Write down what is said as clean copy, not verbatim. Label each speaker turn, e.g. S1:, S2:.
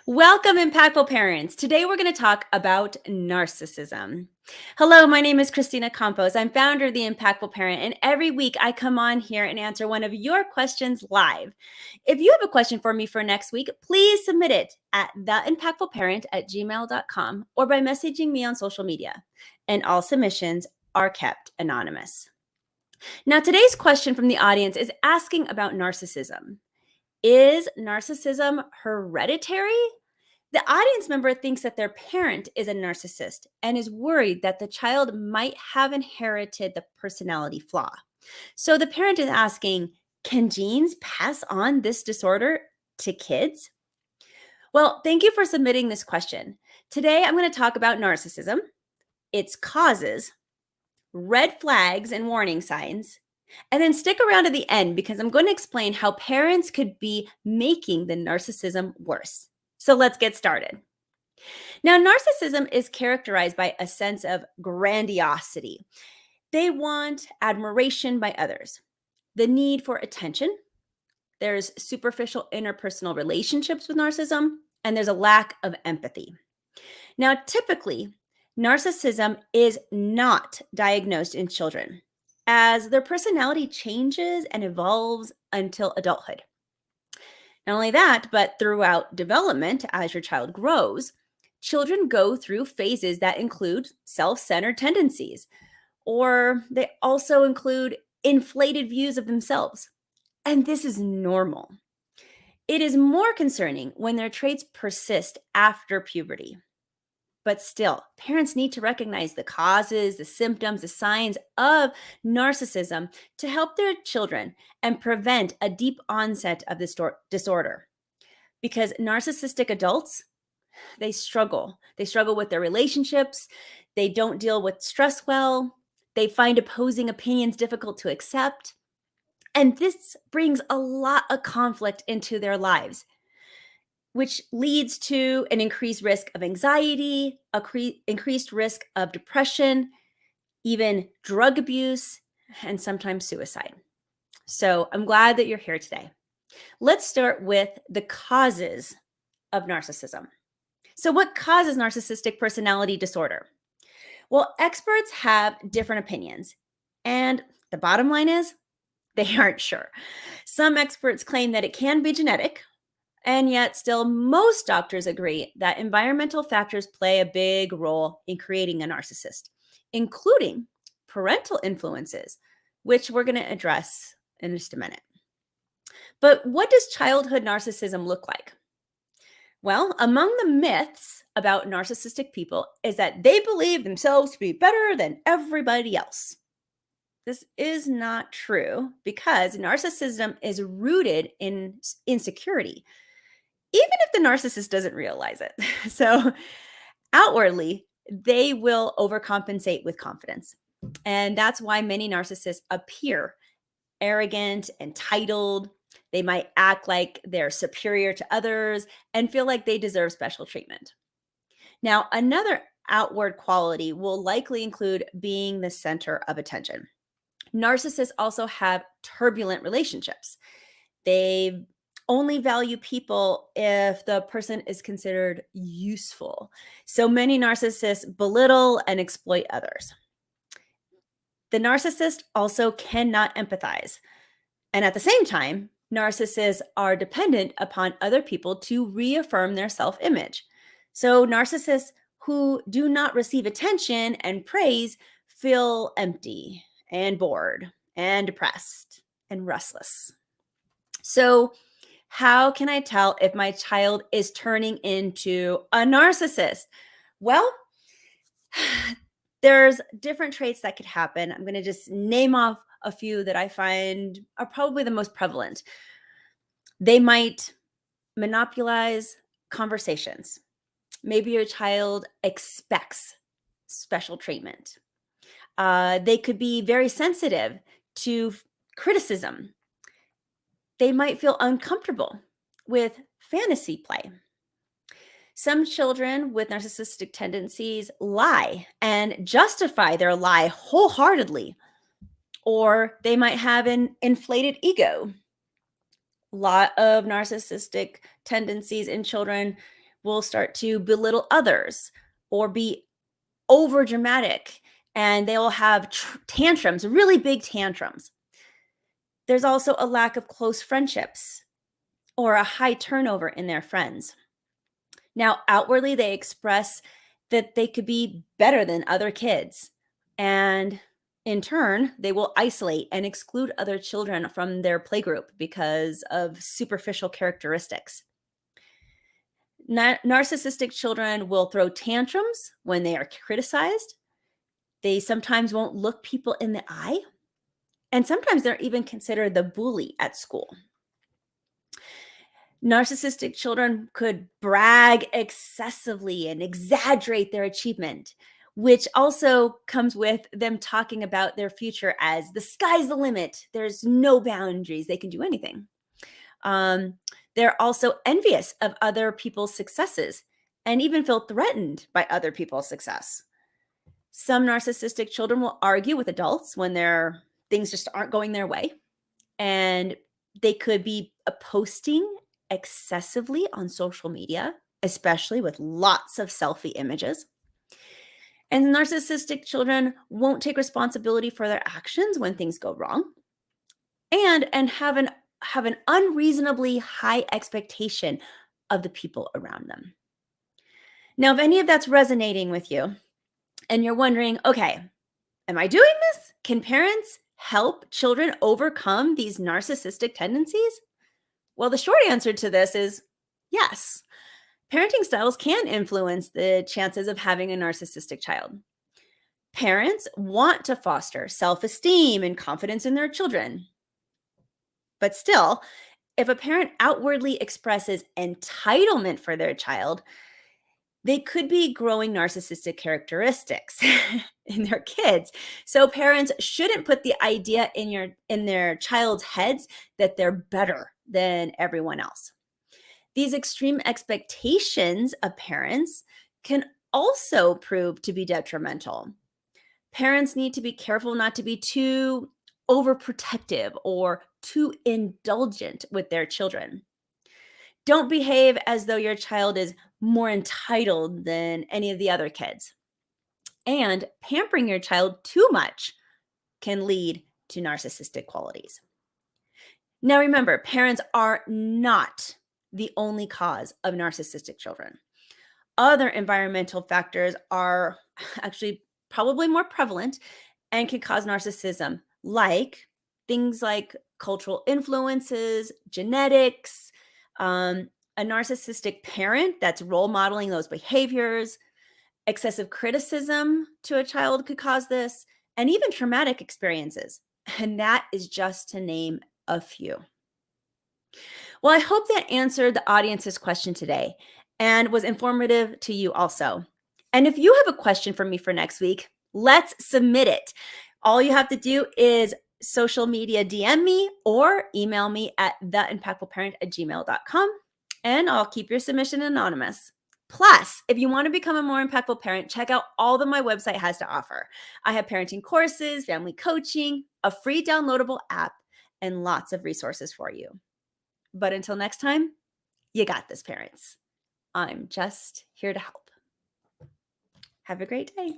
S1: Welcome, impactful parents. Today we're going to talk about narcissism. Hello, my name is Kristina Campos. I'm founder of The Impactful Parent, and every week I come on here and answer one of your questions live. If you have a question for me for next week, please submit it at theimpactfulparent@gmail.com or by messaging me on social media. And all submissions are kept anonymous. Now, today's question from the audience is asking about narcissism. Is narcissism hereditary? The audience member thinks that their parent is a narcissist and is worried that the child might have inherited the personality flaw. So the parent is asking, can genes pass on this disorder to kids? Well, thank you for submitting this question. Today, I'm going to talk about narcissism, its causes, red flags and warning signs, and then stick around to the end because I'm going to explain how parents could be making the narcissism worse. So let's get started. Now, narcissism is characterized by a sense of grandiosity. They want admiration by others, the need for attention. There's superficial interpersonal relationships with narcissism, and there's a lack of empathy. Now, typically, narcissism is not diagnosed in children, as their personality changes and evolves until adulthood. Not only that, but throughout development, as your child grows, children go through phases that include self-centered tendencies, or they also include inflated views of themselves. And this is normal. It is more concerning when their traits persist after puberty. But still, parents need to recognize the causes, the symptoms, the signs of narcissism to help their children and prevent a deep onset of this disorder. Because narcissistic adults, they struggle. They struggle with their relationships. They don't deal with stress well. They find opposing opinions difficult to accept. And this brings a lot of conflict into their lives, which leads to an increased risk of anxiety, increased risk of depression, even drug abuse, and sometimes suicide. So I'm glad that you're here today. Let's start with the causes of narcissism. So what causes narcissistic personality disorder? Well, experts have different opinions, and the bottom line is they aren't sure. Some experts claim that it can be genetic, and yet still most doctors agree that environmental factors play a big role in creating a narcissist, including parental influences, which we're going to address in just a minute. But what does childhood narcissism look like? Well, among the myths about narcissistic people is that they believe themselves to be better than everybody else. This is not true because narcissism is rooted in insecurity, even if the narcissist doesn't realize it. So outwardly, they will overcompensate with confidence. And that's why many narcissists appear arrogant, entitled. They might act like they're superior to others and feel like they deserve special treatment. Now, another outward quality will likely include being the center of attention. Narcissists also have turbulent relationships. They only value people if the person is considered useful. So many narcissists belittle and exploit others. The narcissist also cannot empathize. And at the same time, narcissists are dependent upon other people to reaffirm their self-image. So narcissists who do not receive attention and praise feel empty and bored and depressed and restless. So how can I tell if my child is turning into a narcissist? Well, there's different traits that could happen. I'm going to just name off a few that I find are probably the most prevalent. They might monopolize conversations. Maybe your child expects special treatment. They could be very sensitive to criticism. They might feel uncomfortable with fantasy play. Some children with narcissistic tendencies lie and justify their lie wholeheartedly, or they might have an inflated ego. A lot of narcissistic tendencies in children will start to belittle others or be over dramatic, and they will have tantrums, really big tantrums. There's also a lack of close friendships or a high turnover in their friends. Now, outwardly, they express that they could be better than other kids. And in turn, they will isolate and exclude other children from their playgroup because of superficial characteristics. Narcissistic children will throw tantrums when they are criticized. They sometimes won't look people in the eye. And sometimes they're even considered the bully at school. Narcissistic children could brag excessively and exaggerate their achievement, which also comes with them talking about their future as the sky's the limit. There's no boundaries. They can do anything. They're also envious of other people's successes and even feel threatened by other people's success. Some narcissistic children will argue with adults when things just aren't going their way. And they could be posting excessively on social media, especially with lots of selfie images. And narcissistic children won't take responsibility for their actions when things go wrong, and have an unreasonably high expectation of the people around them. Now, if any of that's resonating with you and you're wondering, okay, am I doing this? Can parents help children overcome these narcissistic tendencies? Well, the short answer to this is yes. Parenting styles can influence the chances of having a narcissistic child. Parents want to foster self-esteem and confidence in their children. But still, if a parent outwardly expresses entitlement for their child, they could be growing narcissistic characteristics in their kids. So parents shouldn't put the idea in their child's heads that they're better than everyone else. These extreme expectations of parents can also prove to be detrimental. Parents need to be careful not to be too overprotective or too indulgent with their children. Don't behave as though your child is more entitled than any of the other kids. And pampering your child too much can lead to narcissistic qualities. Now, remember, parents are not the only cause of narcissistic children. Other environmental factors are actually probably more prevalent and can cause narcissism, like things like cultural influences, genetics, a narcissistic parent that's role modeling those behaviors, excessive criticism to a child could cause this, and even traumatic experiences. And that is just to name a few. Well, I hope that answered the audience's question today and was informative to you also. And if you have a question for me for next week, let's submit it. All you have to do is social media DM me or email me at theimpactfulparent@gmail.com, and I'll keep your submission anonymous. Plus, if you want to become a more impactful parent, check out all that my website has to offer. I have parenting courses, family coaching, a free downloadable app, and lots of resources for you. But until next time, you got this, parents. I'm just here to help. Have a great day.